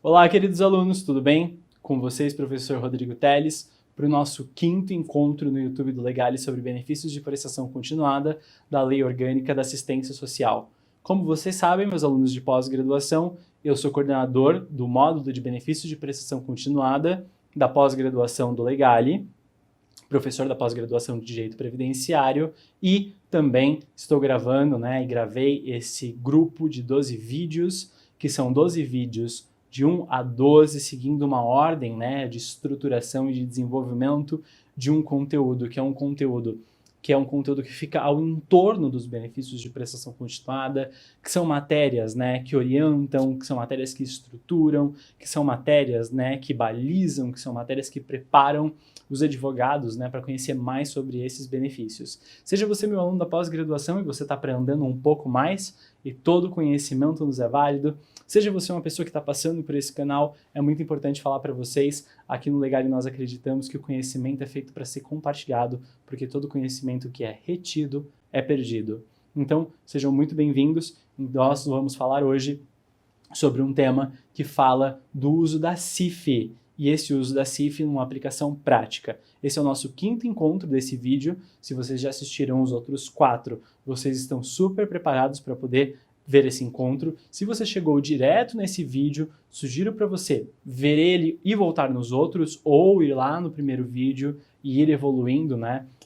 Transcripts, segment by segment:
Olá, queridos alunos, tudo bem? Com vocês, professor Rodrigo Teles, para o nosso 5º encontro no YouTube do Legale sobre benefícios de prestação continuada da Lei Orgânica da Assistência Social. Como vocês sabem, meus alunos de pós-graduação, eu sou coordenador do módulo de benefícios de prestação continuada da pós-graduação do Legale, professor da pós-graduação de Direito Previdenciário e também estou gravando, e gravei esse grupo de 12 vídeos, que são 12 vídeos de 1 a 12, seguindo uma ordem, de estruturação e de desenvolvimento de um conteúdo, que é um conteúdo que fica ao entorno dos benefícios de prestação continuada, que são matérias, que orientam, que são matérias que estruturam, que são matérias, que balizam, que são matérias que preparam os advogados, para conhecer mais sobre esses benefícios. Seja você meu aluno da pós-graduação e você está aprendendo um pouco mais, e todo conhecimento nos é válido, seja você uma pessoa que está passando por esse canal, é muito importante falar para vocês, aqui no Legale nós acreditamos que o conhecimento é feito para ser compartilhado, porque todo conhecimento que é retido é perdido. Então, sejam muito bem-vindos. Nós vamos falar hoje sobre um tema que fala do uso da CIF, e esse uso da CIF numa aplicação prática. Esse é o nosso 5º encontro desse vídeo. Se vocês já assistiram os outros 4, vocês estão super preparados para poder ver esse encontro. Se você chegou direto nesse vídeo, sugiro para você ver ele e voltar nos outros, ou ir lá no primeiro vídeo e ir evoluindo,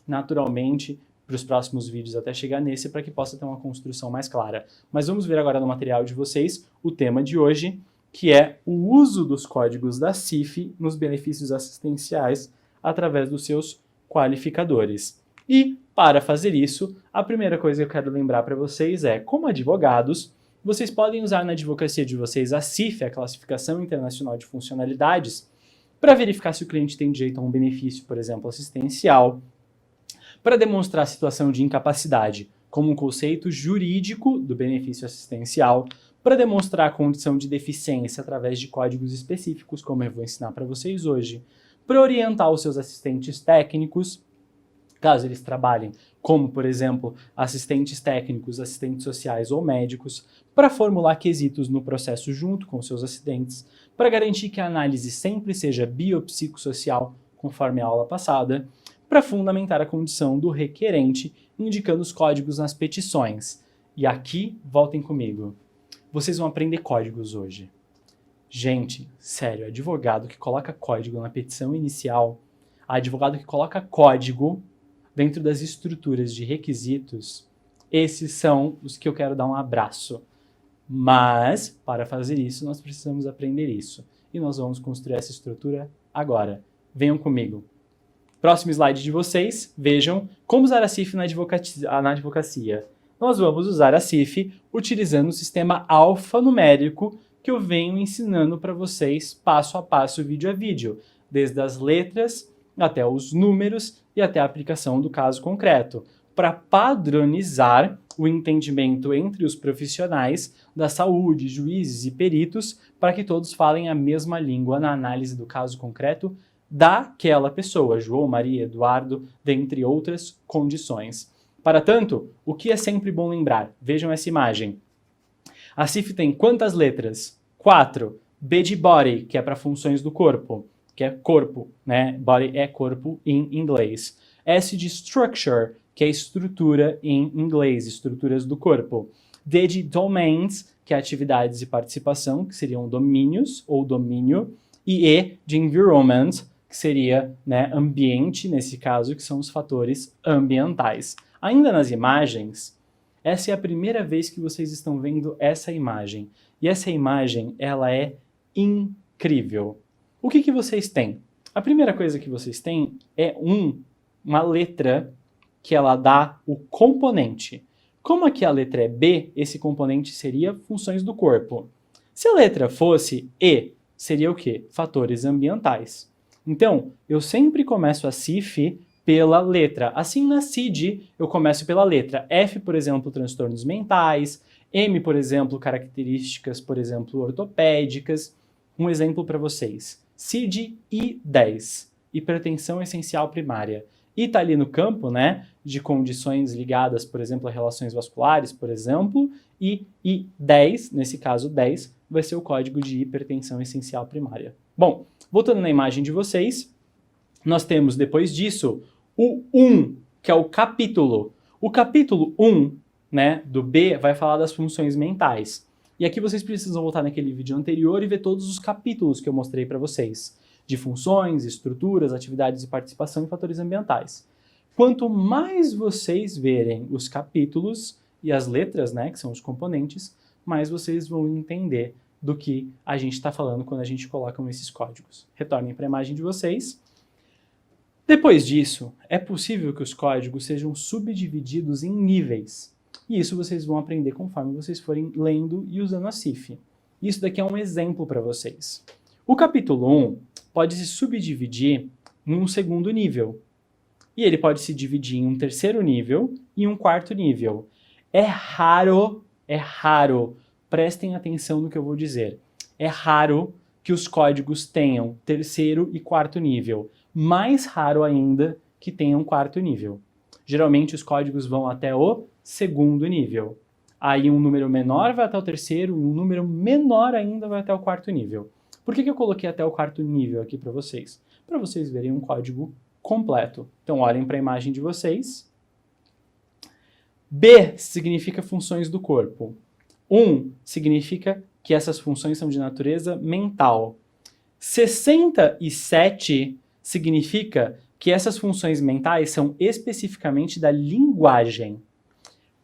naturalmente para os próximos vídeos até chegar nesse, para que possa ter uma construção mais clara. Mas vamos ver agora no material de vocês o tema de hoje, que é o uso dos códigos da CIF nos benefícios assistenciais através dos seus qualificadores. E, para fazer isso, a primeira coisa que eu quero lembrar para vocês é, como advogados, vocês podem usar na advocacia de vocês a CIF, a Classificação Internacional de Funcionalidades, para verificar se o cliente tem direito a um benefício, por exemplo, assistencial, para demonstrar a situação de incapacidade como um conceito jurídico do benefício assistencial, para demonstrar a condição de deficiência através de códigos específicos, como eu vou ensinar para vocês hoje, para orientar os seus assistentes técnicos, caso eles trabalhem como, por exemplo, assistentes técnicos, assistentes sociais ou médicos, para formular quesitos no processo junto com seus assistentes, para garantir que a análise sempre seja biopsicossocial, conforme a aula passada, para fundamentar a condição do requerente, indicando os códigos nas petições. E aqui, voltem comigo. Vocês vão aprender códigos hoje. Gente, sério, advogado que coloca código na petição inicial, advogado que coloca código dentro das estruturas de requisitos, esses são os que eu quero dar um abraço. Mas, para fazer isso, nós precisamos aprender isso. E nós vamos construir essa estrutura agora. Venham comigo. Próximo slide de vocês, vejam como usar a CIF na advocacia. Nós vamos usar a CIF utilizando o sistema alfanumérico que eu venho ensinando para vocês passo a passo, vídeo a vídeo, desde as letras até os números e até a aplicação do caso concreto, para padronizar o entendimento entre os profissionais da saúde, juízes e peritos, para que todos falem a mesma língua na análise do caso concreto daquela pessoa, João, Maria, Eduardo, dentre outras condições. Para tanto, o que é sempre bom lembrar? Vejam essa imagem. A CIF tem quantas letras? 4. B de body, que é para funções do corpo, que é corpo, Body é corpo em inglês. S de structure, que é estrutura em inglês, estruturas do corpo. D de domains, que é atividades e participação, que seriam domínios ou domínio. E E de environment, que seria ambiente, nesse caso, que são os fatores ambientais. Ainda nas imagens, essa é a primeira vez que vocês estão vendo essa imagem. E essa imagem, ela é incrível. O que vocês têm? A primeira coisa que vocês têm é uma letra que ela dá o componente. Como aqui a letra é B, esse componente seria funções do corpo. Se a letra fosse E, seria o quê? Fatores ambientais. Então, eu sempre começo a CIF pela letra. Assim, na CID, eu começo pela letra. F, por exemplo, transtornos mentais. M, por exemplo, características, por exemplo, ortopédicas. Um exemplo para vocês. CID I10, hipertensão essencial primária. E está ali no campo, de condições ligadas, por exemplo, a relações vasculares, por exemplo. E I10, nesse caso 10, vai ser o código de hipertensão essencial primária. Bom, voltando na imagem de vocês, nós temos depois disso o 1, que é o capítulo. O capítulo 1, né, do B vai falar das funções mentais. E aqui vocês precisam voltar naquele vídeo anterior e ver todos os capítulos que eu mostrei para vocês, de funções, estruturas, atividades de participação e fatores ambientais. Quanto mais vocês verem os capítulos e as letras, né, que são os componentes, mais vocês vão entender do que a gente está falando quando a gente coloca esses códigos. Retornem para a imagem de vocês. Depois disso, é possível que os códigos sejam subdivididos em níveis. E isso vocês vão aprender conforme vocês forem lendo e usando a CIF. Isso daqui é um exemplo para vocês. O capítulo 1 pode se subdividir em um segundo nível. E ele pode se dividir em um terceiro nível e um quarto nível. É raro, prestem atenção no que eu vou dizer. É raro que os códigos tenham terceiro e quarto nível. Mais raro ainda que tenham quarto nível. Geralmente os códigos vão até o segundo nível. Aí um número menor vai até o terceiro e um número menor ainda vai até o quarto nível. Por que eu coloquei até o quarto nível aqui para vocês? Para vocês verem um código completo. Então olhem para a imagem de vocês. B significa funções do corpo. 1 significa que essas funções são de natureza mental. 67 significa que essas funções mentais são especificamente da linguagem.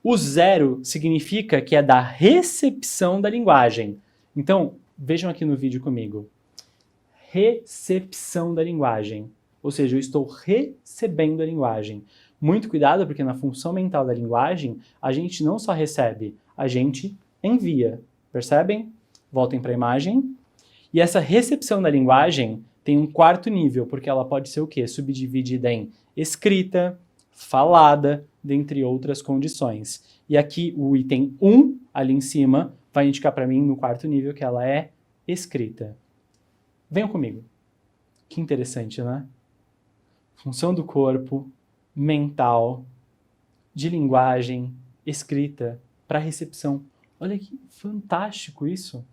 O 0 significa que é da recepção da linguagem. Então, vejam aqui no vídeo comigo. Recepção da linguagem. Ou seja, eu estou recebendo a linguagem. Muito cuidado, porque na função mental da linguagem, a gente não só recebe, a gente envia. Percebem? Voltem para a imagem. E essa recepção da linguagem tem um quarto nível, porque ela pode ser o quê? Subdividida em escrita, falada, dentre outras condições. E aqui o item 1, ali em cima, vai indicar para mim no quarto nível que ela é escrita. Venham comigo. Que interessante, né? Função do corpo, mental, de linguagem, escrita, para recepção. Olha que fantástico isso!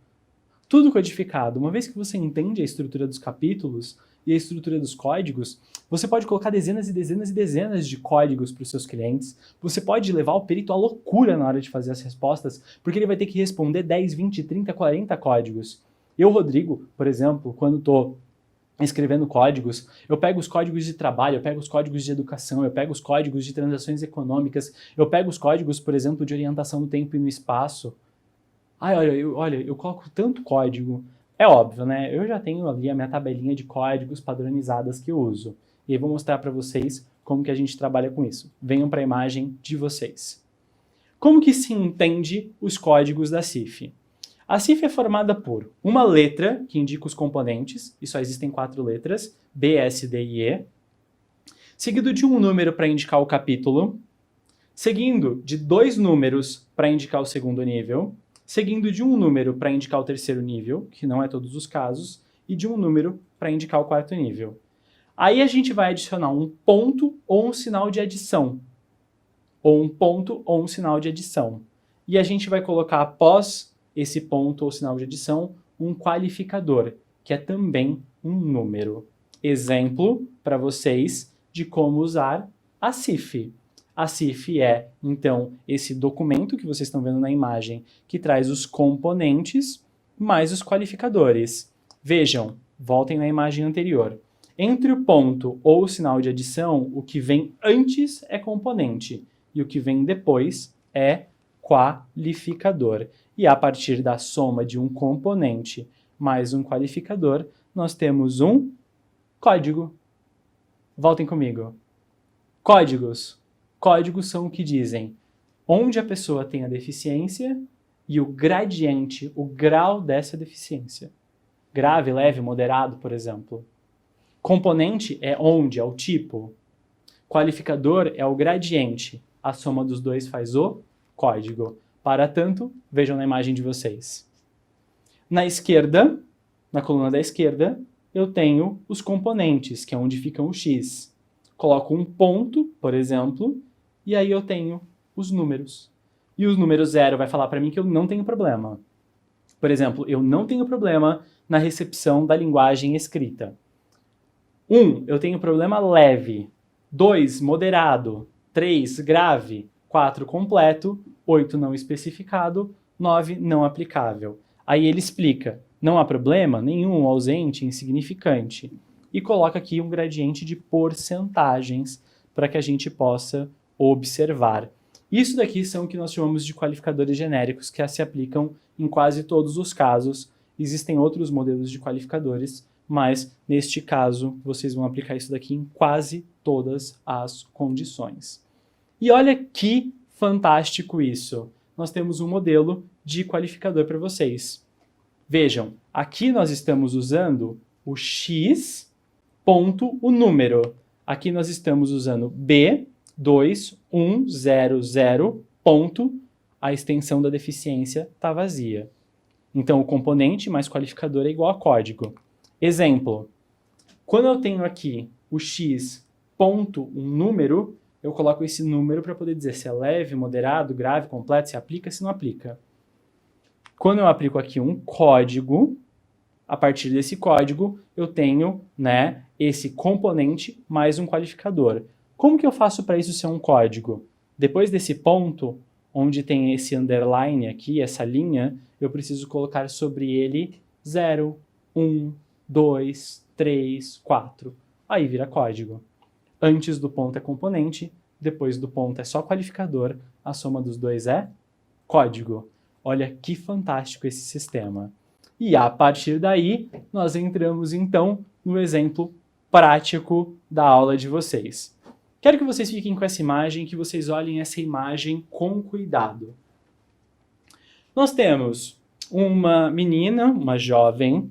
Tudo codificado. Uma vez que você entende a estrutura dos capítulos e a estrutura dos códigos, você pode colocar dezenas e dezenas e dezenas de códigos para os seus clientes. Você pode levar o perito à loucura na hora de fazer as respostas, porque ele vai ter que responder 10, 20, 30, 40 códigos. Eu, Rodrigo, por exemplo, quando estou escrevendo códigos, eu pego os códigos de trabalho, eu pego os códigos de educação, eu pego os códigos de transações econômicas, eu pego os códigos, por exemplo, de orientação no tempo e no espaço. Olha, eu coloco tanto código. É óbvio, né? Eu já tenho ali a minha tabelinha de códigos padronizadas que eu uso. E eu vou mostrar para vocês como que a gente trabalha com isso. Venham para a imagem de vocês. Como que se entende os códigos da CIF? A CIF é formada por uma letra, que indica os componentes, e só existem 4 letras, B, S, D e E, seguido de um número para indicar o capítulo, seguindo de 2 números para indicar o segundo nível, seguindo de um número para indicar o terceiro nível, que não é todos os casos, e de um número para indicar o quarto nível. Aí a gente vai adicionar um ponto ou um sinal de adição. Ou um ponto ou um sinal de adição. E a gente vai colocar após esse ponto ou sinal de adição um qualificador, que é também um número. Exemplo para vocês de como usar a CIF. A CIF é, então, esse documento que vocês estão vendo na imagem, que traz os componentes mais os qualificadores. Vejam, voltem na imagem anterior. Entre o ponto ou o sinal de adição, o que vem antes é componente e o que vem depois é qualificador. E a partir da soma de um componente mais um qualificador, nós temos um código. Voltem comigo. Códigos. Códigos são o que dizem onde a pessoa tem a deficiência e o gradiente, o grau dessa deficiência. Grave, leve, moderado, por exemplo. Componente é onde, é o tipo. Qualificador é o gradiente. A soma dos dois faz o código. Para tanto, vejam na imagem de vocês. Na esquerda, na coluna da esquerda, eu tenho os componentes, que é onde ficam o X. Coloco um ponto, por exemplo, e aí eu tenho os números. E o número 0 vai falar para mim que eu não tenho problema. Por exemplo, eu não tenho problema na recepção da linguagem escrita. 1, eu tenho problema leve. 2, moderado. 3, grave. 4, completo. 8, não especificado. 9, não aplicável. Aí ele explica, não há problema nenhum, ausente, insignificante. E coloca aqui um gradiente de porcentagens para que a gente possa observar. Isso daqui são o que nós chamamos de qualificadores genéricos, que se aplicam em quase todos os casos. Existem outros modelos de qualificadores, mas neste caso vocês vão aplicar isso daqui em quase todas as condições. E olha que fantástico isso! Nós temos um modelo de qualificador para vocês. Vejam, aqui nós estamos usando o x ponto o número. Aqui nós estamos usando B2100 ponto, a extensão da deficiência está vazia. Então, o componente mais qualificador é igual a código. Exemplo, quando eu tenho aqui o x ponto um número, eu coloco esse número para poder dizer se é leve, moderado, grave, completo, se aplica, se não aplica. Quando eu aplico aqui um código, a partir desse código, eu tenho, né, esse componente mais um qualificador. Como que eu faço para isso ser um código? Depois desse ponto, onde tem esse underline aqui, essa linha, eu preciso colocar sobre ele 0, 1, 2, 3, 4. Aí vira código. Antes do ponto é componente, depois do ponto é só qualificador, a soma dos dois é código. Olha que fantástico esse sistema. E a partir daí, nós entramos então no exemplo prático da aula de vocês. Quero que vocês fiquem com essa imagem, que vocês olhem essa imagem com cuidado. Nós temos uma menina, uma jovem,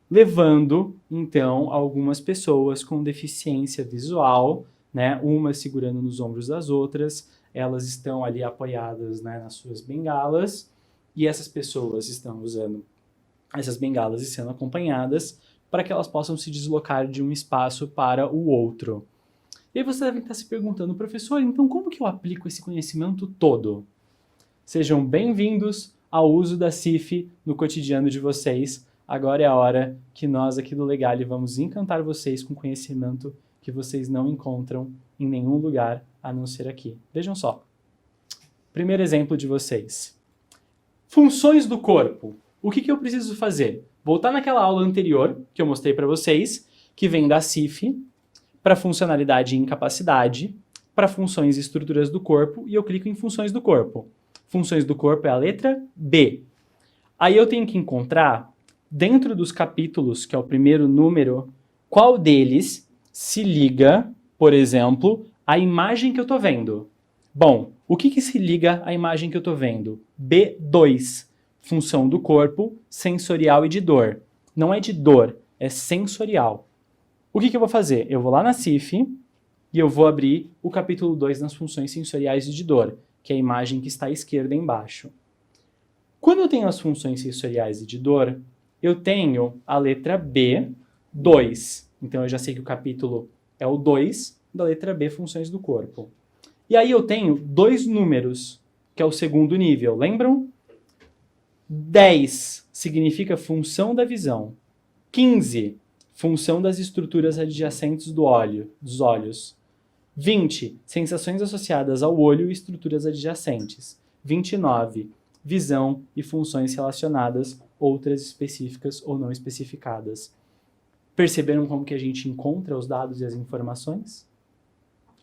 levando, então, algumas pessoas com deficiência visual, né, uma segurando nos ombros das outras, elas estão ali apoiadas, né, nas suas bengalas, e essas pessoas estão usando essas bengalas e sendo acompanhadas para que elas possam se deslocar de um espaço para o outro. E aí você deve estar se perguntando, professor, então como que eu aplico esse conhecimento todo? Sejam bem-vindos ao uso da CIF no cotidiano de vocês. Agora é a hora que nós aqui do Legale vamos encantar vocês com conhecimento que vocês não encontram em nenhum lugar a não ser aqui. Vejam só. Primeiro exemplo de vocês. Funções do corpo. O que eu preciso fazer? Voltar naquela aula anterior que eu mostrei para vocês, que vem da CIF, para funcionalidade e incapacidade, para funções e estruturas do corpo, e eu clico em funções do corpo. Funções do corpo é a letra B. Aí eu tenho que encontrar, dentro dos capítulos, que é o primeiro número, qual deles se liga, por exemplo, à imagem que eu estou vendo. Bom, o que se liga à imagem que eu estou vendo? B2, função do corpo, sensorial e de dor. Não é de dor, é sensorial. O que eu vou fazer? Eu vou lá na CIF e eu vou abrir o capítulo 2 nas funções sensoriais e de dor, que é a imagem que está à esquerda embaixo. Quando eu tenho as funções sensoriais e de dor, eu tenho a letra B, 2. Então eu já sei que o capítulo é o 2 da letra B, funções do corpo. E aí eu tenho dois números, que é o segundo nível, lembram? 10 significa função da visão. 15, função das estruturas adjacentes dos olhos. 20, sensações associadas ao olho e estruturas adjacentes. 29, visão e funções relacionadas, outras específicas ou não especificadas. Perceberam como que a gente encontra os dados e as informações?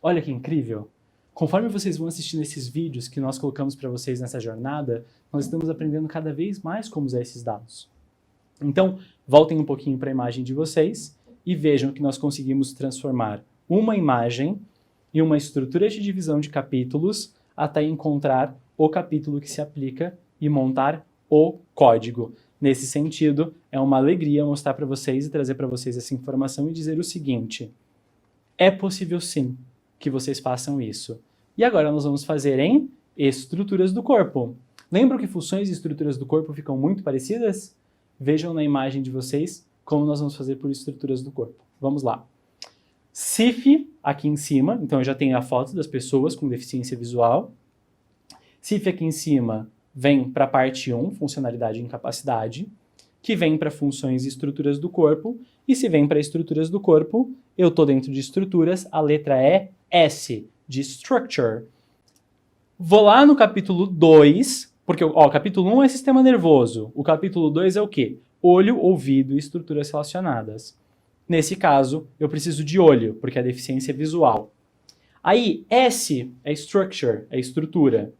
Olha que incrível! Conforme vocês vão assistindo esses vídeos que nós colocamos para vocês nessa jornada, nós estamos aprendendo cada vez mais como usar esses dados. Então, voltem um pouquinho para a imagem de vocês e vejam que nós conseguimos transformar uma imagem em uma estrutura de divisão de capítulos até encontrar o capítulo que se aplica e montar o código. Nesse sentido, é uma alegria mostrar para vocês e trazer para vocês essa informação e dizer o seguinte: é possível sim que vocês façam isso. E agora nós vamos fazer em estruturas do corpo. Lembram que funções e estruturas do corpo ficam muito parecidas? Vejam na imagem de vocês como nós vamos fazer por estruturas do corpo. Vamos lá. CIF aqui em cima, então eu já tenho a foto das pessoas com deficiência visual. CIF aqui em cima, vem para a parte 1, funcionalidade e incapacidade, que vem para funções e estruturas do corpo, e se vem para estruturas do corpo, eu estou dentro de estruturas, a letra é S, de structure. Vou lá no capítulo 2, porque o capítulo 1 é sistema nervoso, o capítulo 2 é o quê? Olho, ouvido e estruturas relacionadas. Nesse caso, eu preciso de olho, porque a deficiência é visual. Aí, S é structure, é estrutura.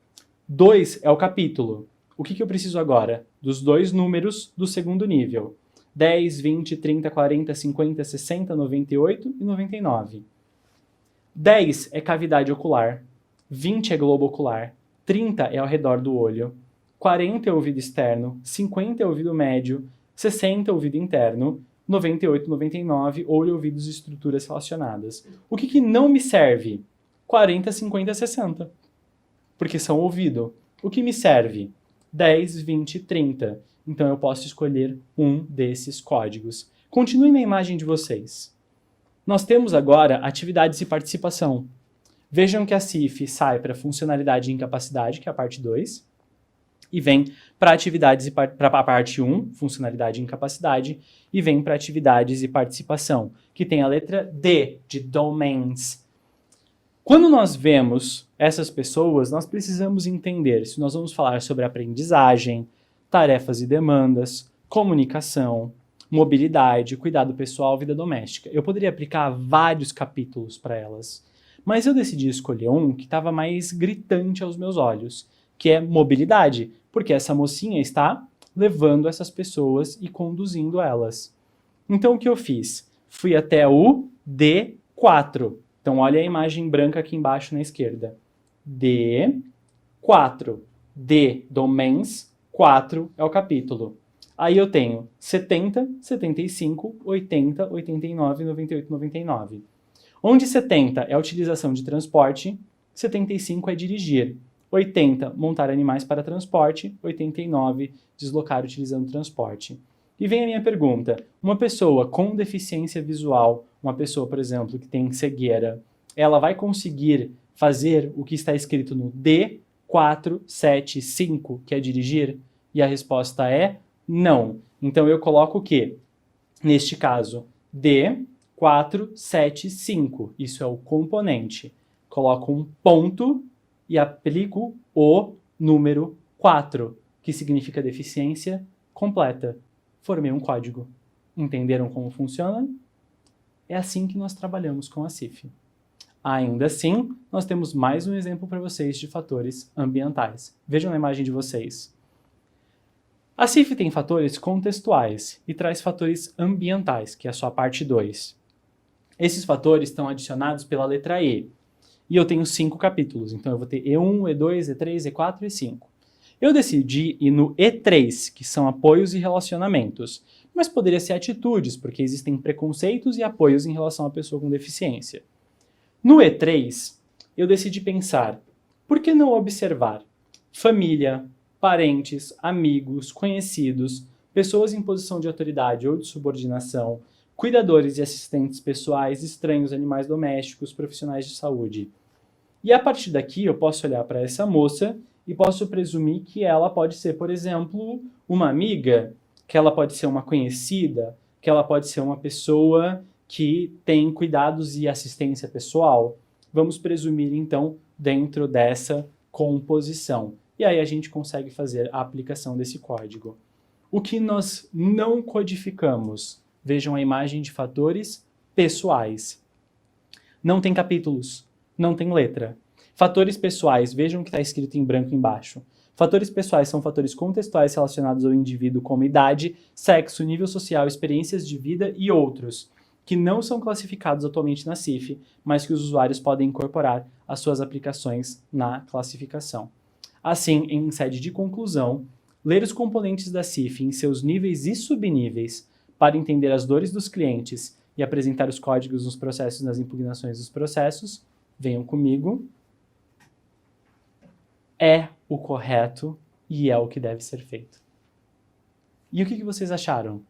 2 é o capítulo. O que eu preciso agora? Dos dois números do segundo nível. 10, 20, 30, 40, 50, 60, 98 e 99. 10 é cavidade ocular. 20 é globo ocular. 30 é ao redor do olho. 40 é ouvido externo. 50 é ouvido médio. 60 é ouvido interno. 98, 99, olho, ouvidos e estruturas relacionadas. O que não me serve? 40, 50, 60. Porque são ouvido. O que me serve? 10, 20, 30. Então eu posso escolher um desses códigos. Continuem na imagem de vocês. Nós temos agora atividades e participação. Vejam que a CIF sai para funcionalidade e incapacidade, que é a parte 2, e vem para atividades e para a parte 1, funcionalidade e incapacidade, e vem para atividades e participação, que tem a letra D, de domains. Quando nós vemos essas pessoas, nós precisamos entender se nós vamos falar sobre aprendizagem, tarefas e demandas, comunicação, mobilidade, cuidado pessoal, vida doméstica. Eu poderia aplicar vários capítulos para elas, mas eu decidi escolher um que estava mais gritante aos meus olhos, que é mobilidade, porque essa mocinha está levando essas pessoas e conduzindo elas. Então o que eu fiz? Fui até o D4. Então olha a imagem branca aqui embaixo na esquerda. D4. D, domains, 4 é o capítulo. Aí eu tenho 70, 75, 80, 89, 98, 99. Onde 70 é a utilização de transporte, 75 é dirigir. 80, montar animais para transporte. 89, deslocar utilizando transporte. E vem a minha pergunta. Uma pessoa com deficiência visual, uma pessoa, por exemplo, que tem cegueira, ela vai conseguir fazer o que está escrito no D475, que é dirigir? E a resposta é não. Então eu coloco o quê? Neste caso, D475. Isso é o componente. Coloco um ponto e aplico o número 4, que significa deficiência completa. Formei um código. Entenderam como funciona? É assim que nós trabalhamos com a CIF. Ainda assim, nós temos mais um exemplo para vocês de fatores ambientais. Vejam na imagem de vocês. A CIF tem fatores contextuais e traz fatores ambientais, que é a sua parte 2. Esses fatores estão adicionados pela letra E. E eu tenho 5 capítulos, então eu vou ter E1, E2, E3, E4 e E5. Eu decidi ir no E3, que são apoios e relacionamentos, mas poderia ser atitudes, porque existem preconceitos e apoios em relação à pessoa com deficiência. No E3, eu decidi pensar, por que não observar família, parentes, amigos, conhecidos, pessoas em posição de autoridade ou de subordinação, cuidadores e assistentes pessoais, estranhos, animais domésticos, profissionais de saúde. E a partir daqui eu posso olhar para essa moça e posso presumir que ela pode ser, por exemplo, uma amiga, que ela pode ser uma conhecida, que ela pode ser uma pessoa que tem cuidados e assistência pessoal. Vamos presumir, então, dentro dessa composição. E aí a gente consegue fazer a aplicação desse código. O que nós não codificamos? Vejam a imagem de fatores pessoais. Não tem capítulos, não tem letra. Fatores pessoais, vejam que está escrito em branco embaixo. Fatores pessoais são fatores contextuais relacionados ao indivíduo como idade, sexo, nível social, experiências de vida e outros, que não são classificados atualmente na CIF, mas que os usuários podem incorporar às suas aplicações na classificação. Assim, em sede de conclusão, ler os componentes da CIF em seus níveis e subníveis para entender as dores dos clientes e apresentar os códigos nos processos e nas impugnações dos processos, venham comigo, é o correto e é o que deve ser feito. E o que vocês acharam?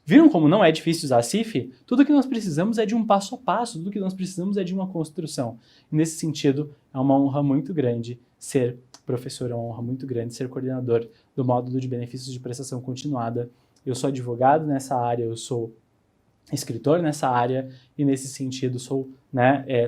Viram como não é difícil usar a CIF? Tudo que nós precisamos é de um passo a passo, tudo que nós precisamos é de uma construção. E nesse sentido, é uma honra muito grande ser professor, é uma honra muito grande ser coordenador do módulo de benefícios de prestação continuada. Eu sou advogado nessa área, eu sou escritor nessa área e nesse sentido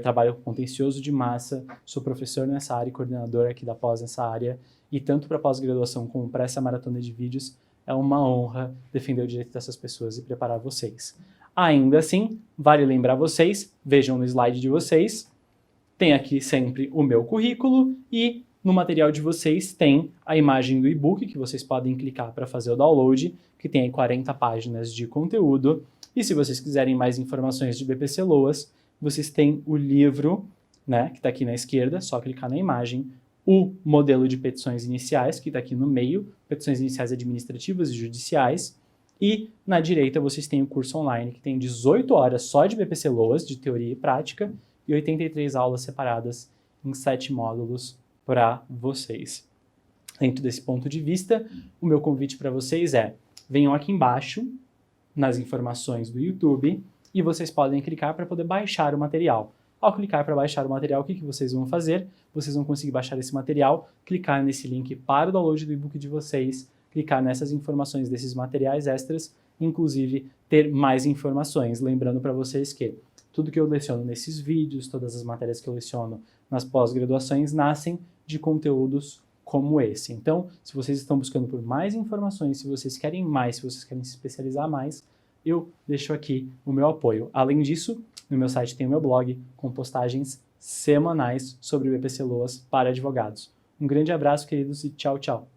trabalho com contencioso de massa, sou professor nessa área e coordenador aqui da pós nessa área, e tanto para pós-graduação como para essa maratona de vídeos é uma honra defender o direito dessas pessoas e preparar vocês. Ainda assim, vale lembrar vocês, vejam no slide de vocês, tem aqui sempre o meu currículo e no material de vocês tem a imagem do e-book que vocês podem clicar para fazer o download, que tem aí 40 páginas de conteúdo. E se vocês quiserem mais informações de BPC Loas, vocês têm o livro, né, que está aqui na esquerda, só clicar na imagem, o modelo de petições iniciais, que está aqui no meio, petições iniciais administrativas e judiciais, e na direita vocês têm o curso online, que tem 18 horas só de BPC Loas, de teoria e prática, e 83 aulas separadas em 7 módulos para vocês. Dentro desse ponto de vista, o meu convite para vocês é, venham aqui embaixo, nas informações do YouTube, e vocês podem clicar para poder baixar o material. Ao clicar para baixar o material, o que vocês vão fazer? Vocês vão conseguir baixar esse material, clicar nesse link para o download do e-book de vocês, clicar nessas informações desses materiais extras, inclusive ter mais informações. Lembrando para vocês que tudo que eu leciono nesses vídeos, todas as matérias que eu leciono nas pós-graduações, nascem de conteúdos como esse. Então, se vocês estão buscando por mais informações, se vocês querem mais, se vocês querem se especializar mais, eu deixo aqui o meu apoio. Além disso, no meu site tem o meu blog com postagens semanais sobre o BPC Loas para advogados. Um grande abraço, queridos, e tchau, tchau!